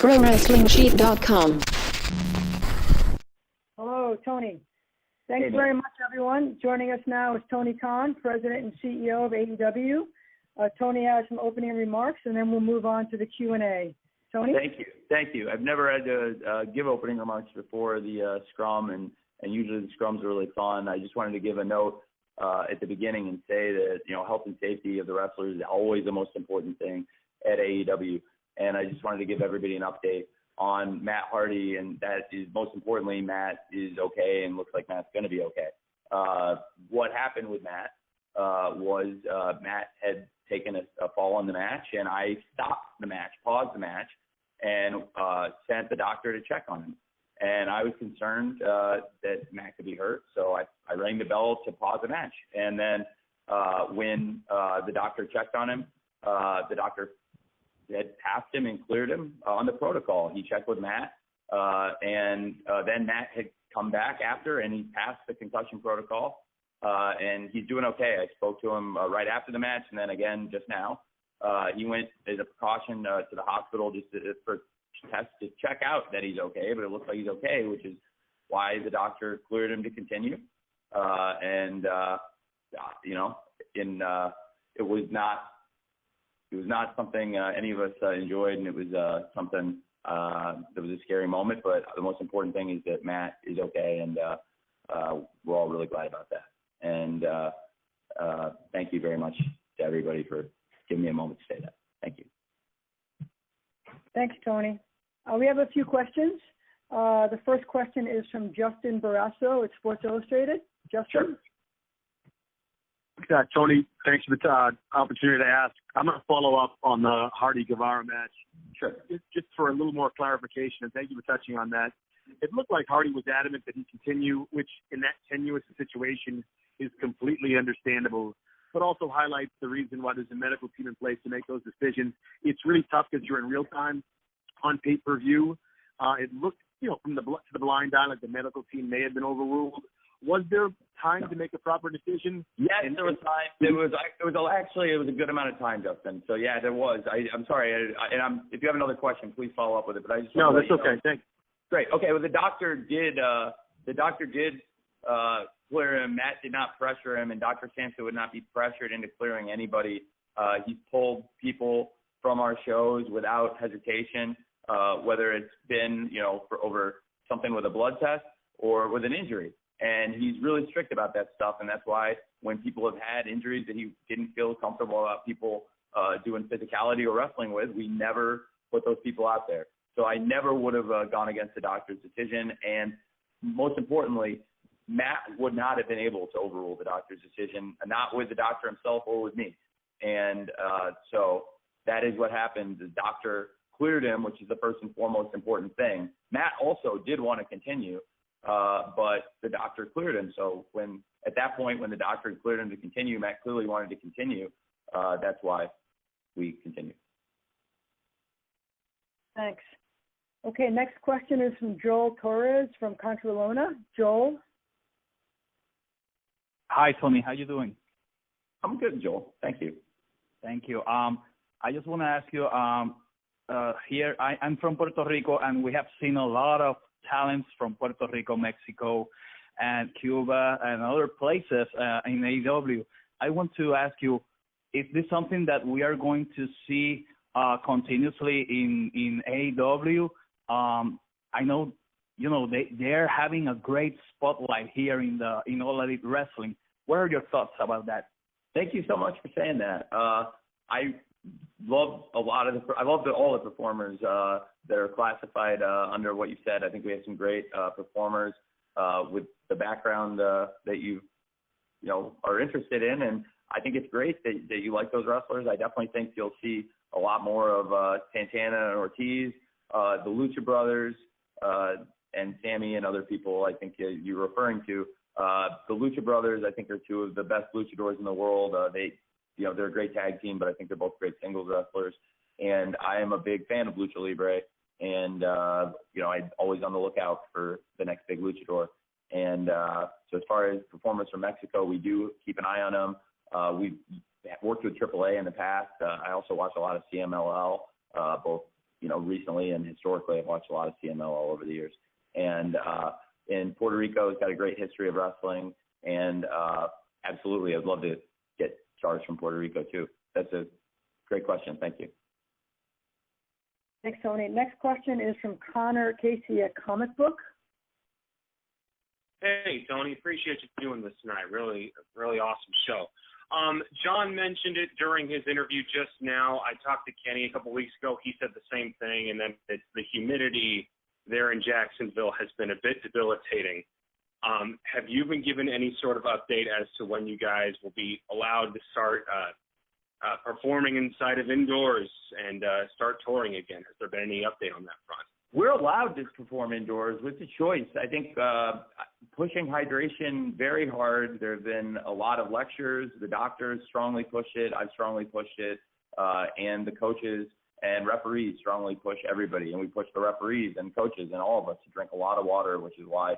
ProWrestlingSheet.com. Hello, Tony. Thanks very much, everyone. Joining us now is Tony Khan, President and CEO of AEW. Tony has some opening remarks, and then we'll move on to the Q&A. Tony? Thank you. I've never had to give opening remarks before the Scrum, and usually the Scrums are really fun. I just wanted to give a note at the beginning and say that, health and safety of the wrestlers is always the most important thing at AEW. And I just wanted to give everybody an update on Matt Hardy, and that is, most importantly, Matt is okay and looks like Matt's going to be okay. What happened with Matt was Matt had taken a fall in the match, and I stopped the match, paused the match, and sent the doctor to check on him. And I was concerned that Matt could be hurt, so I rang the bell to pause the match. And then when the doctor checked on him, the doctor had passed him and cleared him on the protocol. He checked with Matt, and then Matt had come back after, and he passed the concussion protocol, and he's doing okay. I spoke to him right after the match, and then again just now. He went as a precaution to the hospital just for tests to check out that he's okay, but it looks like he's okay, which is why the doctor cleared him to continue. It was not something any of us enjoyed, and it was something that was a scary moment. But the most important thing is that Matt is okay, and we're all really glad about that. And thank you very much to everybody for giving me a moment to say that. Thank you. Thanks, Tony. We have a few questions. The first question is from Justin Barrasso at Sports Illustrated. Justin? Sure. Tony, thanks for the opportunity to ask. I'm going to follow up on the Hardy-Guevara match. Sure. Just for a little more clarification, and thank you for touching on that. It looked like Hardy was adamant that he continue, which in that tenuous situation is completely understandable, but also highlights the reason why there's a medical team in place to make those decisions. It's really tough because you're in real time on pay-per-view. It looked, from to the blind eye, like the medical team may have been overruled. Was there time to make a proper decision? Yes, there was time. It was a good amount of time, Justin. So yeah, there was. I'm sorry, if you have another question, please follow up with it. But I just no, that's okay. Thanks. Great. Okay. Well, the doctor did clear him. Matt did not pressure him, and Dr. Sampson would not be pressured into clearing anybody. He pulled people from our shows without hesitation, whether it's been for over something with a blood test or with an injury. And he's really strict about that stuff, and that's why when people have had injuries that he didn't feel comfortable about people doing physicality or wrestling with, we never put those people out there. So I never would have gone against the doctor's decision, and most importantly, Matt would not have been able to overrule the doctor's decision, not with the doctor himself or with me. And so that is what happened. The doctor cleared him, which is the first and foremost important thing. Matt also did want to continue, but the doctor cleared him. So at that point, when the doctor cleared him to continue, Matt clearly wanted to continue. That's why we continued. Thanks. Okay, next question is from Joel Torres from Contralona. Joel? Hi, Tony. How you doing? I'm good, Joel. Thank you. Thank you. I just want to ask you, here, I'm from Puerto Rico, and we have seen a lot of talents from Puerto Rico, Mexico, and Cuba, and other places in AEW. I want to ask you, is this something that we are going to see continuously in AEW? I know, they're having a great spotlight here in All Elite Wrestling. What are your thoughts about that? Thank you so much for saying that. I love all the performers that are classified under what you said. I think we have some great performers with the background that you are interested in, and I think it's great that you like those wrestlers. I definitely think you'll see a lot more of Santana and Ortiz, the Lucha Brothers, and Sammy and other people I think you're referring to. The Lucha Brothers, I think, are two of the best luchadors in the world. They're a great tag team, but I think they're both great singles wrestlers. And I am a big fan of Lucha Libre, and I'm always on the lookout for the next big luchador. And so as far as performers from Mexico, we do keep an eye on them. We've worked with AAA in the past. I also watch a lot of CMLL, both recently and historically, I've watched a lot of CML all over the years. And in Puerto Rico, it's got a great history of wrestling. And absolutely, I'd love to get stars from Puerto Rico too. That's a great question. Thank you. Thanks, Tony. Next question is from Connor Casey at Comic Book. Hey, Tony, appreciate you doing this tonight. Really, really awesome show. John mentioned it during his interview just now. I talked to Kenny a couple weeks ago. He said the same thing, and then the humidity there in Jacksonville has been a bit debilitating. Have you been given any sort of update as to when you guys will be allowed to start performing inside of indoors and start touring again? Has there been any update on that front? We're allowed to perform indoors with the choice. I think pushing hydration very hard. There have been a lot of lectures. The doctors strongly push it. I've strongly pushed it. And the coaches and referees strongly push everybody. And we push the referees and coaches and all of us to drink a lot of water, which is why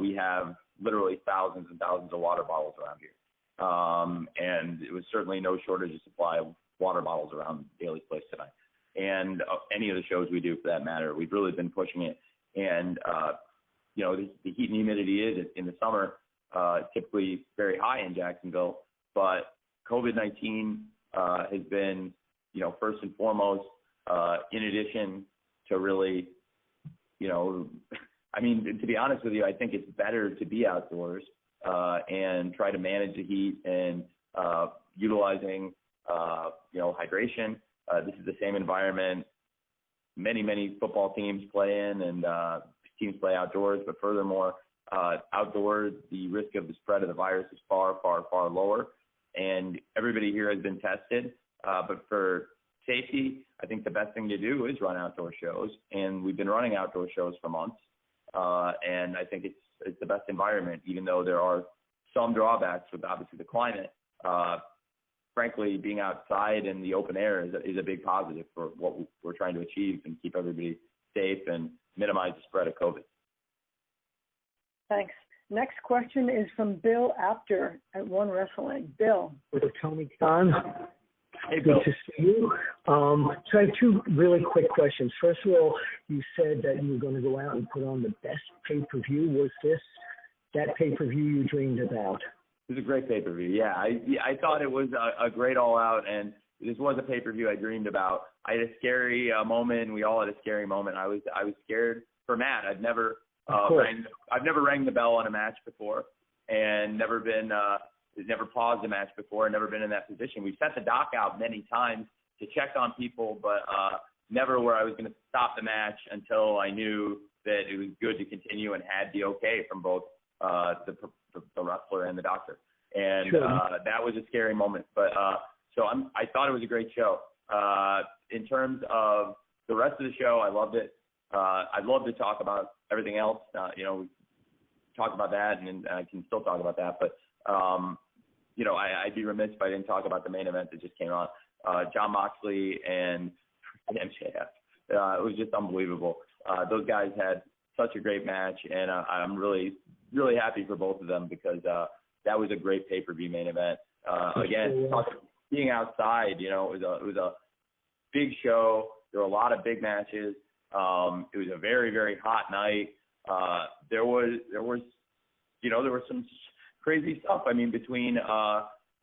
we have literally thousands and thousands of water bottles around here. And it was certainly no shortage of supply of water bottles around Daly's place tonight. And any of the shows we do for that matter, we've really been pushing it. And, the heat and humidity is in the summer typically very high in Jacksonville, but COVID-19 has been, first and foremost, in addition to really, to be honest with you, I think it's better to be outdoors and try to manage the heat and utilizing, hydration. This is the same environment many football teams play in, and teams play outdoors. But furthermore, outdoors, the risk of the spread of the virus is far, far, far lower. And everybody here has been tested. But for safety, I think the best thing to do is run outdoor shows. And we've been running outdoor shows for months. And I think it's the best environment, even though there are some drawbacks with obviously the climate. Frankly, being outside in the open air is a big positive for what we're trying to achieve and keep everybody safe and minimize the spread of COVID. Thanks. Next question is from Bill Apter at One Wrestling. Bill. With Tony Khan. Hey, Bill. Good to see you. So I have two really quick questions. First of all, you said that you were going to go out and put on the best pay-per-view. Was this that pay-per-view you dreamed about? It was a great pay-per-view. Yeah, I thought it was a great all-out, and this was a pay-per-view I dreamed about. I had a scary moment. We all had a scary moment. I was scared for Matt. I've never rang the bell on a match before, and never paused a match before, and never been in that position. We've sent the doc out many times to check on people, but never where I was going to stop the match until I knew that it was good to continue and had the okay from both the wrestler and the doctor. And sure. That was a scary moment. But I thought it was a great show. In terms of the rest of the show, I loved it. I'd love to talk about everything else. We talked about that, and I can still talk about that. But, I'd be remiss if I didn't talk about the main event that just came on. Jon Moxley and MJF. It was just unbelievable. Those guys had such a great match, and I'm really, really happy for both of them because that was a great pay-per-view main event. Again, being outside, it was a big show. There were a lot of big matches. It was a very, very hot night. There was some crazy stuff. I mean, between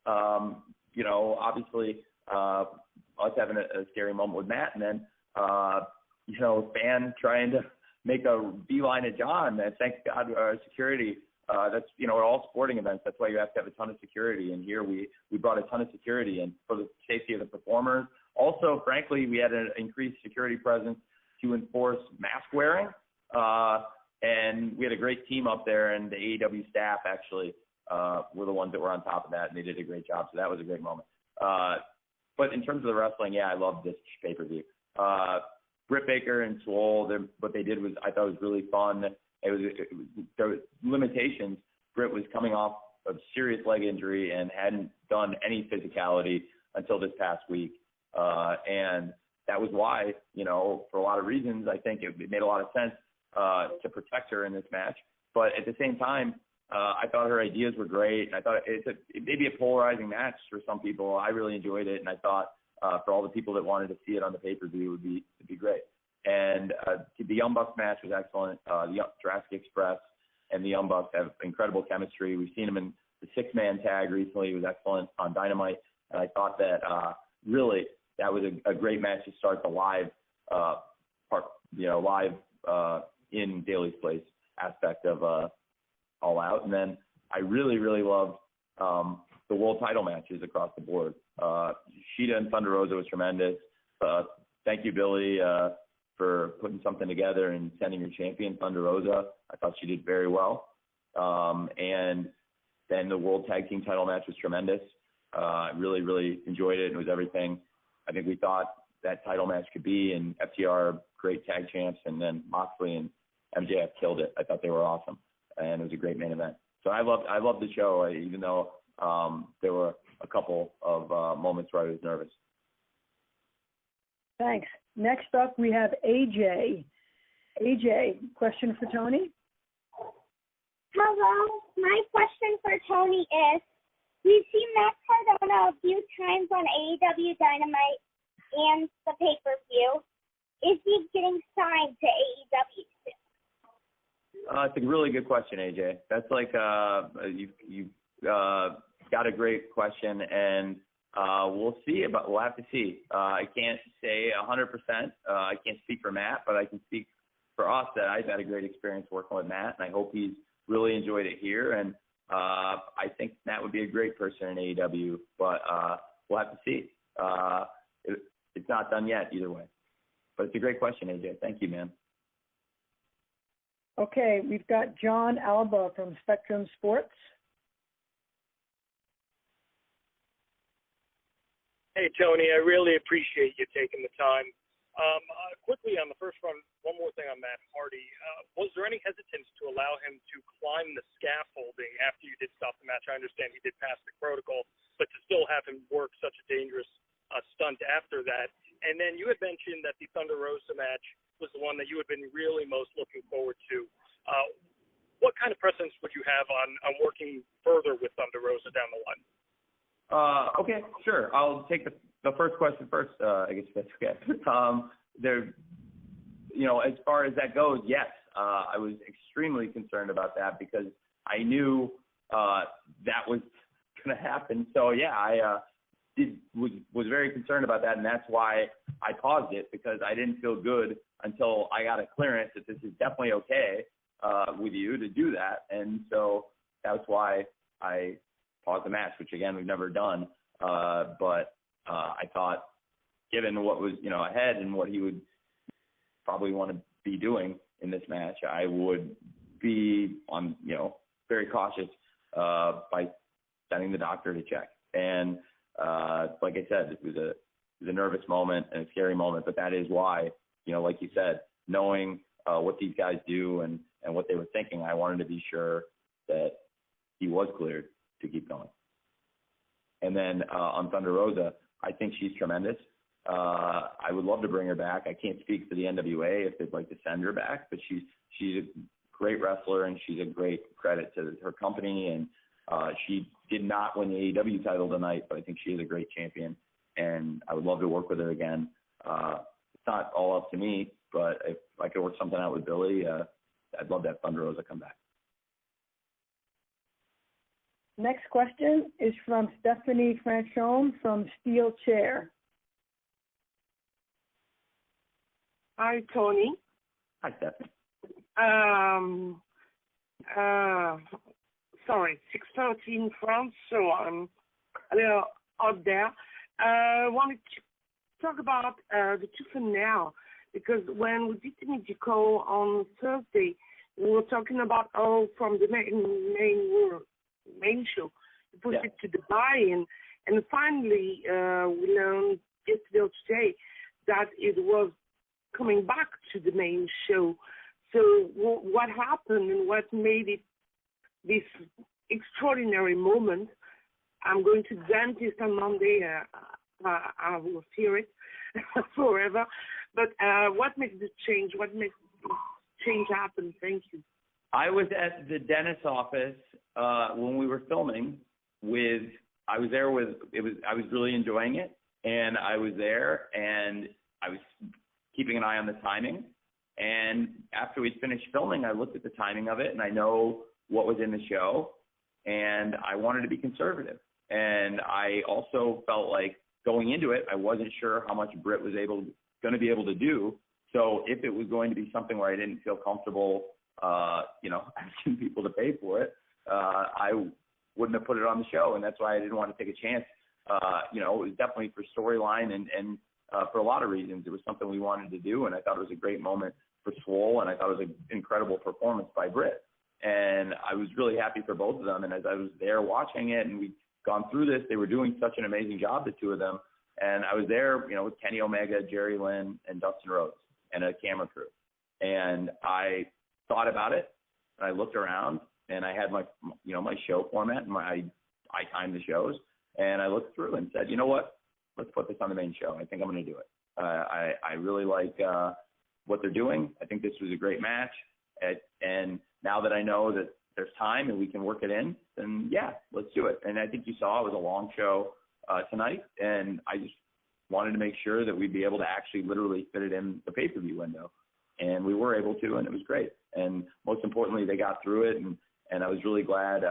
obviously us having a scary moment with Matt, and then fan trying to make a beeline at John. And thank God our security. That's at all sporting events. That's why you have to have a ton of security. And here we brought a ton of security, and for the safety of the performers. Also, frankly, we had an increased security presence to enforce mask wearing. And we had a great team up there, and the AEW staff actually were the ones that were on top of that, and they did a great job. So that was a great moment. But in terms of the wrestling, yeah, I loved this pay-per-view. Britt Baker and Swole, what they did was, I thought was really fun. There was limitations. Britt was coming off a serious leg injury and hadn't done any physicality until this past week. And that was why, for a lot of reasons, I think it made a lot of sense to protect her in this match. But at the same time, I thought her ideas were great. And I thought it may be a polarizing match for some people. I really enjoyed it. And I thought for all the people that wanted to see it on the pay-per-view, it'd be great. And the Young Bucks match was excellent. The Jurassic Express and the Young Bucks have incredible chemistry. We've seen them in the 6-man tag recently. It was excellent on Dynamite. And I thought that really that was a great match to start the live in Daly's Place aspect of All Out. And then I really, really loved the world title matches across the board. Shida and Thunder Rosa was tremendous. Thank you, Billy, for putting something together and sending your champion, Thunder Rosa. I thought she did very well. And then the World Tag Team title match was tremendous. I really, really enjoyed it. It was everything I think we thought that title match could be. And FTR, great tag champs, and then Moxley and MJF killed it. I thought they were awesome, and it was a great main event. So I loved the show, even though there were a couple of moments where I was nervous. Thanks. Next up, we have AJ. AJ, question for Tony? Hello. My question for Tony is, we've seen Matt Cardona a few times on AEW Dynamite and the pay-per-view. Is he getting signed to AEW soon? It's a really good question, AJ. That's like you've got a great question, and we'll see. We'll have to see. I can't say 100%. I can't speak for Matt, but I can speak for us that I've had a great experience working with Matt, and I hope he's really enjoyed it here. And I think Matt would be a great person in AEW, but we'll have to see. It's not done yet either way. But it's a great question, AJ. Thank you, man. Okay, we've got John Alba from Spectrum Sports. Hey, Tony, I really appreciate you taking the time. Quickly on the first one more thing on Matt Hardy. Was there any hesitance to allow him to climb the scaffolding after you did stop the match? I understand he did pass the protocol, but to still have him work such a dangerous stunt after that. And then you had mentioned that the Thunder Rosa match was the one that you had been really most looking forward to. What kind of precedence would you have on working further with Thunder Rosa down the line? Okay, sure. I'll take the first question first. I guess that's okay. As far as that goes, yes, I was extremely concerned about that because I knew that was going to happen. So yeah, I was very concerned about that, and that's why I paused it, because I didn't feel good until I got a clearance that this is definitely okay with you to do that, and so that's why I paused the match, which again we've never done. But I thought, given what was ahead and what he would probably want to be doing in this match, I would be on very cautious by sending the doctor to check. And like I said, it was a nervous moment and a scary moment, but that is why, like you said, knowing what these guys do and what they were thinking, I wanted to be sure that he was cleared to keep going. And then on Thunder Rosa, I think she's tremendous. I would love to bring her back. I can't speak for the NWA if they'd like to send her back, but she's a great wrestler, and she's a great credit to her company. And she did not win the AEW title tonight, but I think she is a great champion, and I would love to work with her again. It's not all up to me, but if I could work something out with Billy, I'd love to have Thunder Rosa come back. Next question is from Stephanie Franchon from Steel Chair. Hi, Tony. Hi, Stephanie. Sorry, 6:30 in France, so I'm a little out there. I wanted to talk about the two for now, because when we did the media call on Thursday, we were talking about from the main show, we pushed it to Dubai, and finally we learned yesterday or today that it was coming back to the main show. So what happened and what made it this extraordinary moment? I'm going to the dentist on Monday. I will fear it forever. But what makes this change? What makes this change happen? Thank you. I was at the dentist's office when we were filming I was really enjoying it. And I was there, and I was keeping an eye on the timing. And after we'd finished filming, I looked at the timing of it, and I know what was in the show, and I wanted to be conservative. And I also felt like going into it, I wasn't sure how much Britt was going to be able to do. So if it was going to be something where I didn't feel comfortable, asking people to pay for it, I wouldn't have put it on the show. And that's why I didn't want to take a chance. It was definitely for storyline and for a lot of reasons. It was something we wanted to do, and I thought it was a great moment for Swole, and I thought it was an incredible performance by Britt. And I was really happy for both of them. And as I was there watching it, and we'd gone through this, they were doing such an amazing job, the two of them. And I was there, with Kenny Omega, Jerry Lynn, and Dustin Rhodes, and a camera crew. And I thought about it, and I looked around, and I had my show format, and I timed the shows, and I looked through and said, you know what, let's put this on the main show. I think I'm going to do it. I really like what they're doing. I think this was a great match. And now that I know that there's time and we can work it in, then yeah, let's do it. And I think you saw it was a long show tonight, and I just wanted to make sure that we'd be able to actually literally fit it in the pay-per-view window. And we were able to, and it was great. And most importantly, they got through it, and I was really glad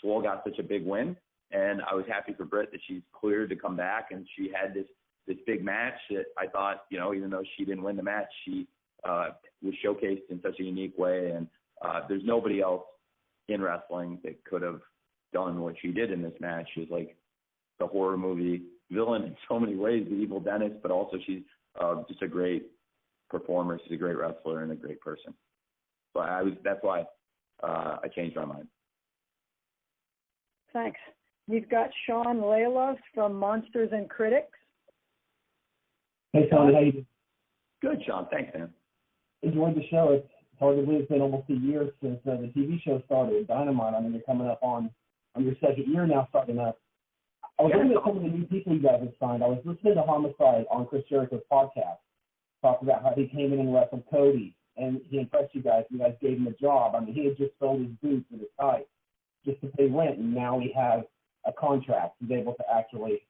Swole got such a big win. And I was happy for Britt that she's cleared to come back, and she had this big match that I thought, even though she didn't win the match, she was showcased in such a unique way. And there's nobody else in wrestling that could have done what she did in this match. She's like the horror movie villain in so many ways, the evil dentist, but also she's just a great performer. She's a great wrestler and a great person. So that's why I changed my mind. Thanks. We've got Sean Layla from Monsters and Critics. Hey, Tony, how you doing? Good, Sean. Thanks, man. Enjoyed the show. It's hard to believe it's been almost a year since the TV show started, Dynamite. I mean, you're coming up on your second year now starting up. I was looking at some of the new people you guys have signed. I was listening to Homicide on Chris Jericho's podcast, talked about how he came in and wrestled Cody, and he impressed you guys. You guys gave him a job. I mean, he had just sold his boots and his tie just to pay rent, and now he has a contract. He's able to actually.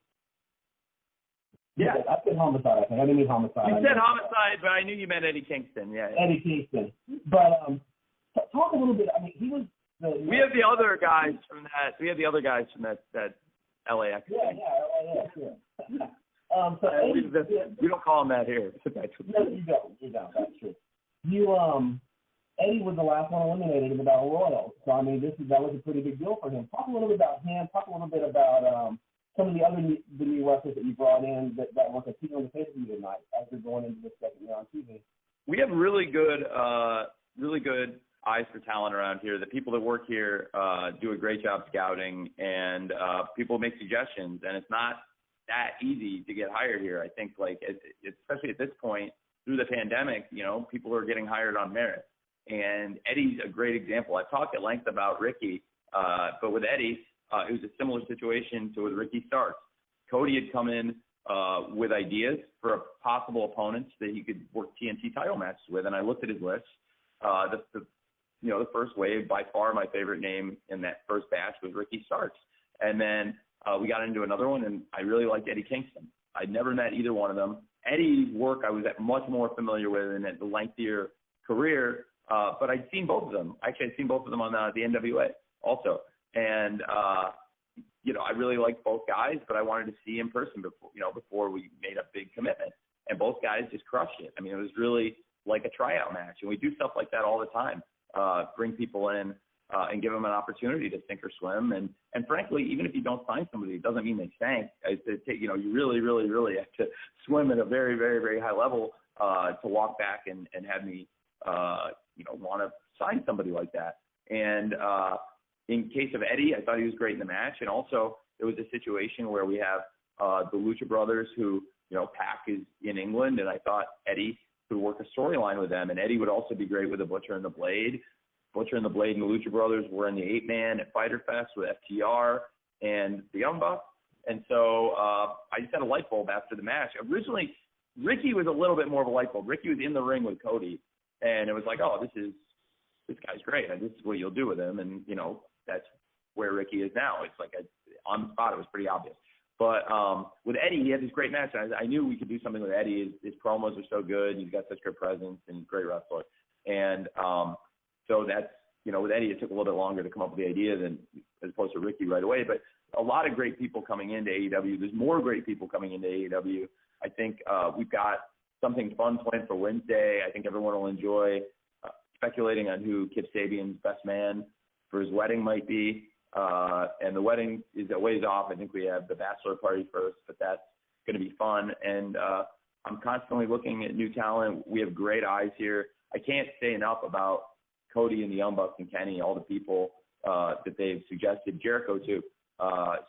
Yeah, I said Homicide. I think I didn't mean Homicide. You said Homicide, but I knew you meant Eddie Kingston. Yeah. Eddie Kingston. But talk a little bit. I mean, he was. We have the other guys from that. We have the other guys from that LAX. Yeah, LAX. Yeah. So we don't call him that here. No, you don't. That's true. Eddie was the last one eliminated in the Battle Royal. So I mean, that was a pretty big deal for him. Talk a little bit about him. Talk a little bit about some of the new wrestlers that you brought in that were competing on the pay-per-view tonight as they're going into the second year on TV. We have really good eyes for talent around here. The people that work here do a great job scouting, and people make suggestions. And it's not that easy to get hired here. I think, especially at this point through the pandemic, people are getting hired on merit. And Eddie's a great example. I've talked at length about Ricky, but with Eddie, it was a similar situation to with Ricky Starks. Cody had come in with ideas for possible opponents that he could work TNT title matches with, and I looked at his list. The first wave, by far my favorite name in that first batch was Ricky Starks. And then we got into another one, and I really liked Eddie Kingston. I'd never met either one of them. Eddie's work I was much more familiar with and at the lengthier career, but I'd seen both of them. Actually, I'd seen both of them on the NWA also. And, I really liked both guys, but I wanted to see in person before we made a big commitment. And both guys just crushed it. I mean, it was really like a tryout match. And we do stuff like that all the time, bring people in and give them an opportunity to sink or swim. And frankly, even if you don't sign somebody, it doesn't mean they sank. You really, really, really have to swim at a very, very, very high level to walk back and have me, want to sign somebody like that. And in case of Eddie, I thought he was great in the match. And also, it was a situation where we have the Lucha Brothers who, Pac is in England, and I thought Eddie could work a storyline with them. And Eddie would also be great with the Butcher and the Blade. Butcher and the Blade and the Lucha Brothers were in the 8-man at Fyter Fest with FTR and the Young Bucks. And so I just had a light bulb after the match. Originally, Ricky was a little bit more of a light bulb. Ricky was in the ring with Cody, and it was like, oh, this guy's great. And this is what you'll do with him. And, that's where Ricky is now. It's like on the spot, it was pretty obvious. But with Eddie, he had this great match. I knew we could do something with Eddie. His promos are so good. He's got such good presence and he's a great wrestler. And so that's, with Eddie, it took a little bit longer to come up with the idea than as opposed to Ricky right away. But a lot of great people coming into AEW. There's more great people coming into AEW. I think we've got something fun planned for Wednesday. I think everyone will enjoy speculating on who Kip Sabian's best man for his wedding might be. And the wedding is a ways off. I think we have the bachelor party first, but that's going to be fun. And I'm constantly looking at new talent. We have great eyes here. I can't say enough about Cody and the Young Bucks and Kenny, all the people that they've suggested, Jericho too.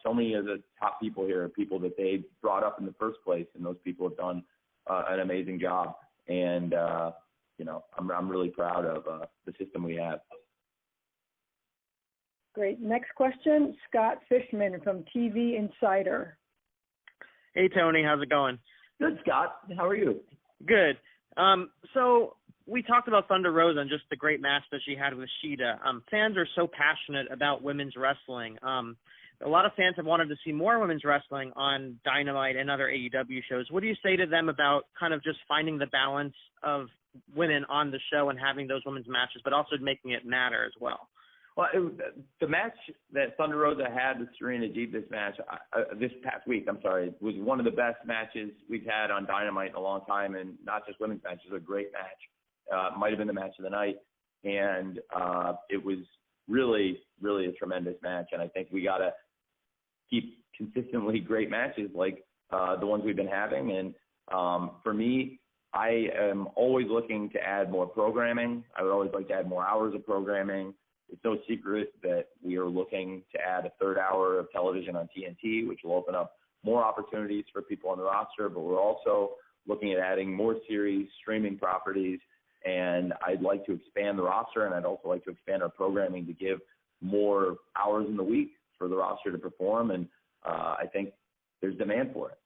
So many of the top people here are people that they brought up in the first place, and those people have done an amazing job. And I'm really proud of the system we have. Great. Next question, Scott Fishman from TV Insider. Hey, Tony. How's it going? Good, Scott. How are you? Good. So we talked about Thunder Rosa and just the great match that she had with Shida. Fans are so passionate about women's wrestling. A lot of fans have wanted to see more women's wrestling on Dynamite and other AEW shows. What do you say to them about kind of just finding the balance of women on the show and having those women's matches, but also making it matter as well? Well, the match that Thunder Rosa had with Serena Deeb this past week, was one of the best matches we've had on Dynamite in a long time, and not just women's matches, a great match. Might have been the match of the night, and it was really, really a tremendous match, and I think we got to keep consistently great matches like the ones we've been having, and for me, I am always looking to add more programming. I would always like to add more hours of programming. It's no secret that we are looking to add a third hour of television on TNT, which will open up more opportunities for people on the roster, but we're also looking at adding more series, streaming properties, and I'd like to expand the roster, and I'd also like to expand our programming to give more hours in the week for the roster to perform, and I think there's demand for it.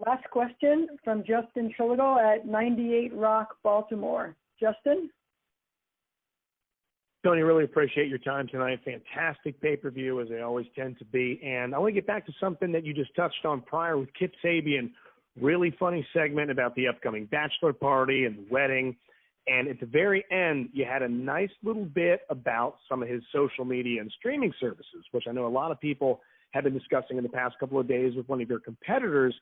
Last question from Justin Triligo at 98 Rock, Baltimore. Justin? Tony, really appreciate your time tonight. Fantastic pay-per-view, as they always tend to be. And I want to get back to something that you just touched on prior with Kip Sabian. Really funny segment about the upcoming bachelor party and the wedding. And at the very end, you had a nice little bit about some of his social media and streaming services, which I know a lot of people have been discussing in the past couple of days with one of your competitors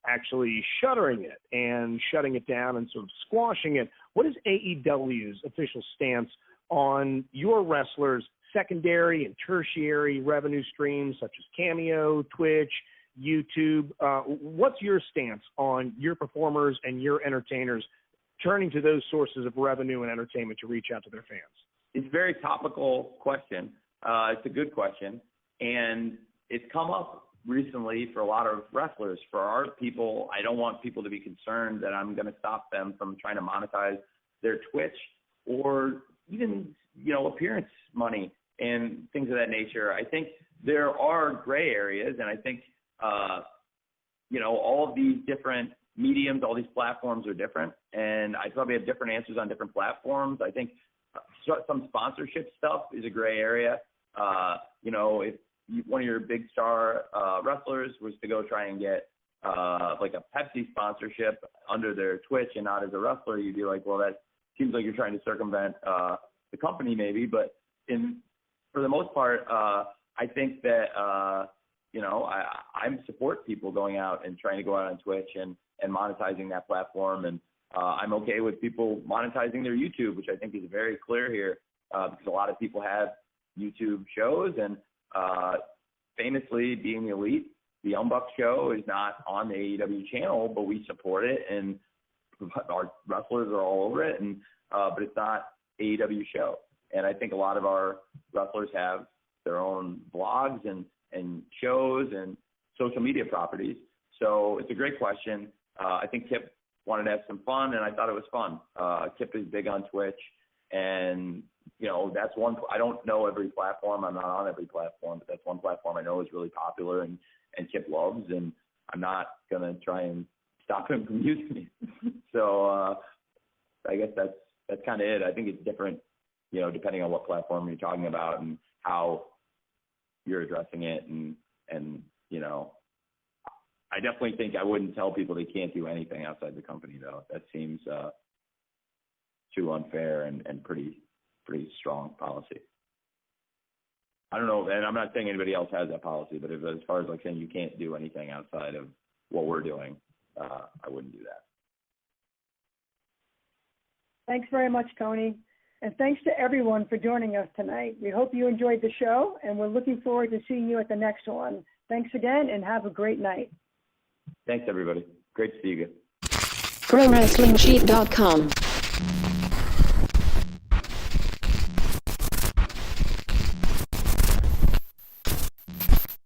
actually shuttering it and shutting it down and sort of squashing it. What is AEW's official stance on your wrestlers' secondary and tertiary revenue streams such as Cameo, Twitch, YouTube? What's your stance on your performers and your entertainers turning to those sources of revenue and entertainment to reach out to their fans? It's a very topical question. It's a good question, and it's come up recently for a lot of wrestlers. For our people, I don't want people to be concerned that I'm going to stop them from trying to monetize their Twitch or even, appearance money and things of that nature. I think there are gray areas, and I think, all of these different mediums, all these platforms are different, and I probably have different answers on different platforms. I think some sponsorship stuff is a gray area. If one of your big star wrestlers was to go try and get like a Pepsi sponsorship under their Twitch and not as a wrestler, you'd be like, well, that seems like you're trying to circumvent the company maybe. But for the most part, I think that, I support people going out and trying to go out on Twitch and monetizing that platform. And I'm okay with people monetizing their YouTube, which I think is very clear here because a lot of people have YouTube shows. And famously, being the Elite, the Young Bucks show is not on the AEW channel, but we support it. And our wrestlers are all over it. And but it's not AEW show. And I think a lot of our wrestlers have their own blogs and shows and social media properties. So it's a great question. I think Kip wanted to have some fun, and I thought it was fun. Kip is big on Twitch, and, that's one. I don't know every platform. I'm not on every platform, but that's one platform I know is really popular and Kip loves, and I'm not going to try and stop him from using it. So I guess that's kind of it. I think it's different, depending on what platform you're talking about and how you're addressing it and And you know, I definitely think I wouldn't tell people they can't do anything outside the company, though. That seems too unfair and pretty strong policy. I don't know, and I'm not saying anybody else has that policy, but as far as like saying you can't do anything outside of what we're doing, I wouldn't do that. Thanks very much, Tony. And thanks to everyone for joining us tonight. We hope you enjoyed the show, and we're looking forward to seeing you at the next one. Thanks again, and have a great night. Thanks, everybody. Great to see you again. ProWrestlingSheet.com